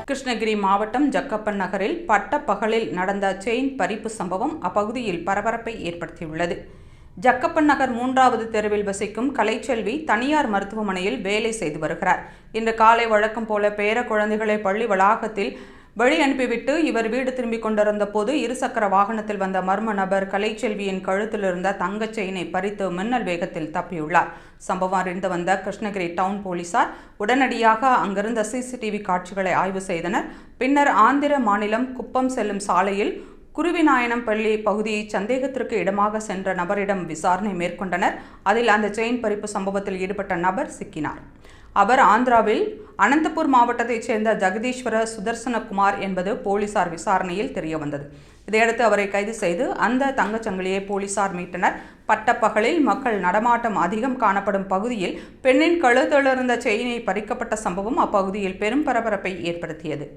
கிருஷ்ணகிரி மாவட்டம் ஜக்கப்பன் நகரில் பட்டப்பகலில் நடந்த செயின் பறிப்பு சம்பவம் அப்பகுதியில் பரபரப்பை ஏற்படுத்தியுள்ளது. ஜக்கப்பன் நகர் 3வது தெருவில் வசிக்கும் கலைச்செல்வி தனியார் மருத்துவமனையில் வேலை செய்து வருகிறார். இன்று காலை வழக்கம் போல பேர குழந்தைகளை பள்ளி வளாகத்தில் வழி அனுப்பிவிட்டு இவர் வீடு திரும்பிக் கொண்டிருந்த போது இருசக்கர வாகனத்தில் வந்த மர்ம நபர் கலைச்செல்வியின் கழுத்தில் இருந்த தங்கச் செயினை பறித்து மின்னல் வேகத்தில் தப்பியுள்ளார். சம்பவம் அறிந்து வந்த கிருஷ்ணகிரி டவுன் போலீசார் உடனடியாக அங்கிருந்த சிசிடிவி காட்சிகளை ஆய்வு செய்தனர். பின்னர் ஆந்திர மாநிலம் குப்பம் செல்லும் சாலையில் குருவிநாயனம்பள்ளி பகுதியை சந்தேகத்திற்கு இடமாக சென்ற நபரிடம் விசாரணை மேற்கொண்டனர். அதில் அந்த செயின் பறிப்பு சம்பவத்தில் ஈடுபட்ட நபர் சிக்கினார். அவர் ஆந்திராவில் அனந்தபூர் மாவட்டத்தைச் சேர்ந்த ஜெகதீஸ்வர சுதர்சனகுமார் என்பது போலீசார் விசாரணையில் தெரியவந்தது. இதையடுத்து அவரை கைது செய்து அந்த தங்கச்சங்கிலியை போலீசார் மீட்டனர். பட்டப்பகலில் மக்கள் நடமாட்டம் அதிகம் காணப்படும் பகுதியில் பெண்ணின் கழுத்திலிருந்த செயினை பறிக்கப்பட்ட சம்பவம் அப்பகுதியில் பெரும் பரபரப்பை ஏற்படுத்தியது.